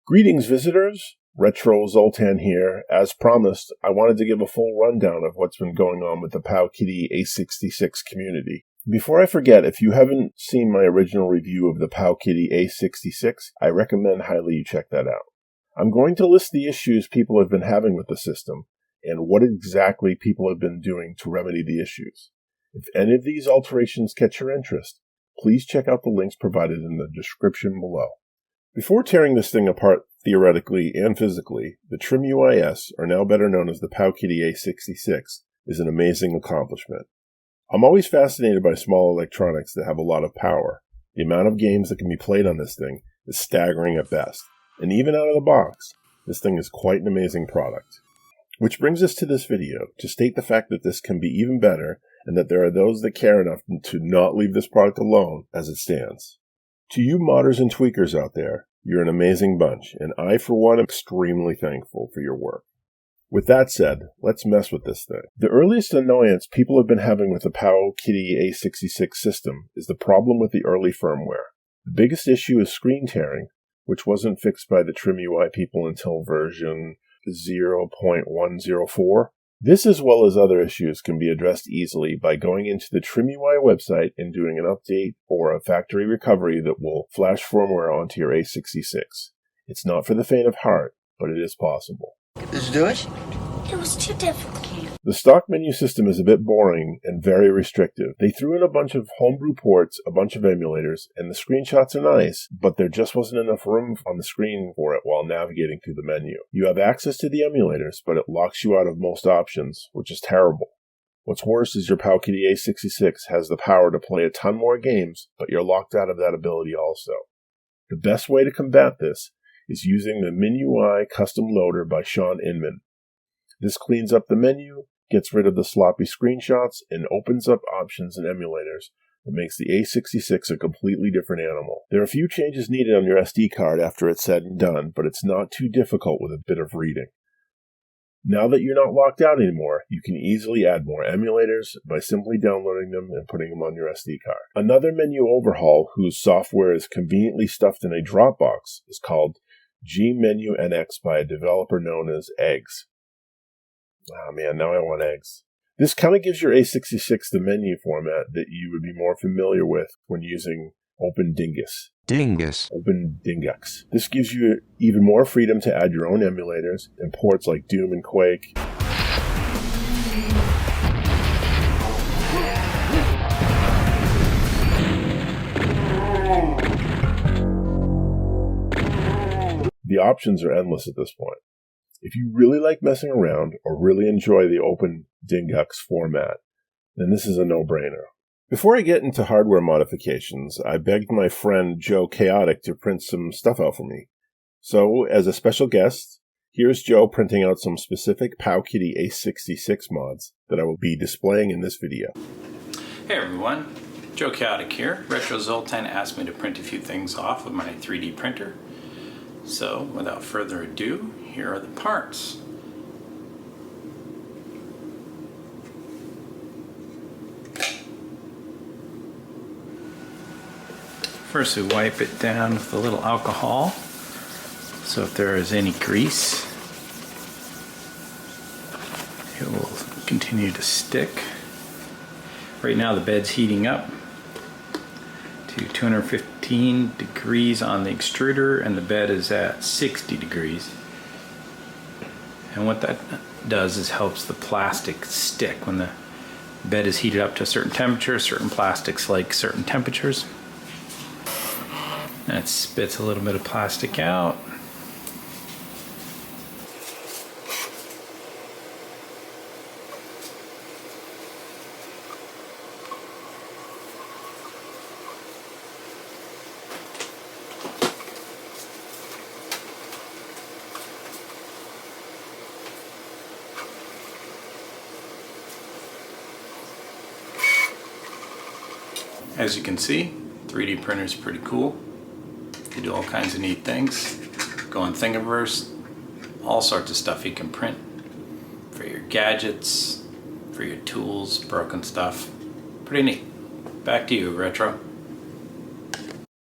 Greetings, visitors. Retro Zoltan here. As promised, I wanted to give a full rundown of what's been going on with the Powkiddy A66 community. Before I forget, if you haven't seen my original review of the Powkiddy A66, I recommend highly you check that out. I'm going to list the issues people have been having with the system, and what exactly people have been doing to remedy the issues. If any of these alterations catch your interest, please check out the links provided in the description below. Before tearing this thing apart theoretically and physically, the TrimUI S, or now better known as the Powkiddy A66, is an amazing accomplishment. I'm always fascinated by small electronics that have a lot of power. The amount of games that can be played on this thing is staggering at best, and even out of the box, this thing is quite an amazing product. Which brings us to this video, to state the fact that this can be even better, and that there are those that care enough to not leave this product alone as it stands. To you modders and tweakers out there, you're an amazing bunch, and I, for one, am extremely thankful for your work. With that said, let's mess with this thing. The earliest annoyance people have been having with the Powkiddy A66 system is the problem with the early firmware. The biggest issue is screen tearing, which wasn't fixed by the TrimUI people until version 0.104. This, as well as other issues, can be addressed easily by going into the TrimUI website and doing an update or a factory recovery that will flash firmware onto your A66. It's not for the faint of heart, but it is possible. Let's do it. It was too difficult. The stock menu system is a bit boring and very restrictive. They threw in a bunch of homebrew ports, a bunch of emulators, and the screenshots are nice, but there just wasn't enough room on the screen for it while navigating through the menu. You have access to the emulators, but it locks you out of most options, which is terrible. What's worse is your Powkiddy A66 has the power to play a ton more games, but you're locked out of that ability also. The best way to combat this is using the MinUI custom loader by Sean Inman. This cleans up the menu, gets rid of the sloppy screenshots, and opens up options and emulators that makes the A66 a completely different animal. There are a few changes needed on your SD card after it's said and done, but it's not too difficult with a bit of reading. Now that you're not locked out anymore, you can easily add more emulators by simply downloading them and putting them on your SD card. Another menu overhaul whose software is conveniently stuffed in a Dropbox is called GMenuNX by a developer known as Eggs. Ah man, now I want eggs. This kind of gives your A66 the menu format that you would be more familiar with when using OpenDingus. OpenDingux. This gives you even more freedom to add your own emulators and ports like Doom and Quake. The options are endless at this point. If you really like messing around or really enjoy the OpenDingux format, then this is a no-brainer. Before I get into hardware modifications, I begged my friend Joe Chaotic to print some stuff out for me. So, as a special guest, here's Joe printing out some specific Powkiddy A66 mods that I will be displaying in this video. Hey everyone, Joe Chaotic here. Retro Zoltan asked me to print a few things off of my 3D printer. So, without further ado, here are the parts. First we wipe it down with a little alcohol, so if there is any grease, it will continue to stick. Right now the bed's heating up to 215 degrees on the extruder, and the bed is at 60 degrees. And what that does is helps the plastic stick. When the bed is heated up to a certain temperature, certain plastics like certain temperatures. And it spits a little bit of plastic out. As you can see, 3D printer is pretty cool. You do all kinds of neat things. Go on Thingiverse, all sorts of stuff you can print for your gadgets, for your tools, broken stuff. Pretty neat. Back to you, Retro.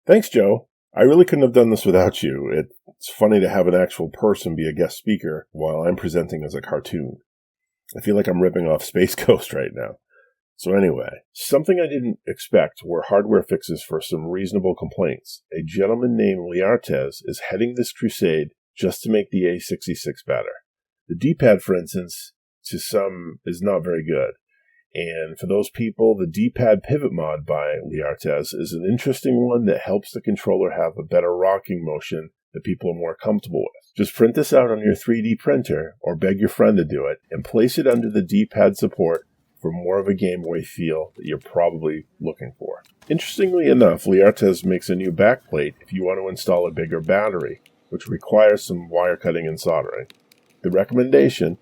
Thanks, Joe. I really couldn't have done this without you. It's funny to have an actual person be a guest speaker while I'm presenting as a cartoon. I feel like I'm ripping off Space Ghost right now. So anyway, something I didn't expect were hardware fixes for some reasonable complaints. A gentleman named Liartes is heading this crusade just to make the A66 better. The D-pad, for instance, to some is not very good. And for those people, the D-pad pivot mod by Liartes is an interesting one that helps the controller have a better rocking motion that people are more comfortable with. Just print this out on your 3D printer, or beg your friend to do it, and place it under the D-pad support for more of a Game Boy feel that you're probably looking for. Interestingly enough, Liartes makes a new backplate if you want to install a bigger battery, which requires some wire cutting and soldering. The recommendation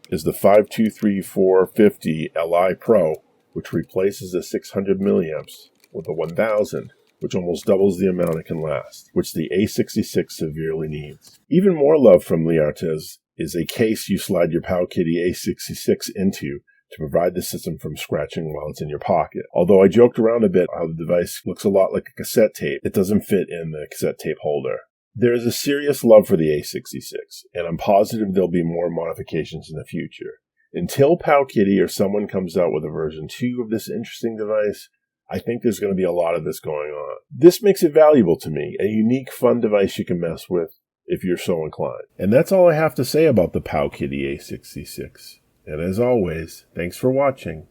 is the 523-450 Li Pro, which replaces the 600 milliamps with a 1000, which almost doubles the amount it can last, which the A66 severely needs. Even more love from Liartes is a case you slide your Powkiddy A66 into to provide the system from scratching while it's in your pocket. Although I joked around a bit how the device looks a lot like a cassette tape, it doesn't fit in the cassette tape holder. There is a serious love for the A66, and I'm positive there'll be more modifications in the future. Until Powkiddy or someone comes out with a version 2 of this interesting device, I think there's going to be a lot of this going on. This makes it valuable to me, a unique, fun device you can mess with if you're so inclined. And that's all I have to say about the Powkiddy A66. And as always, thanks for watching.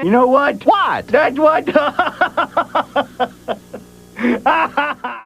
You know what? What? That's what?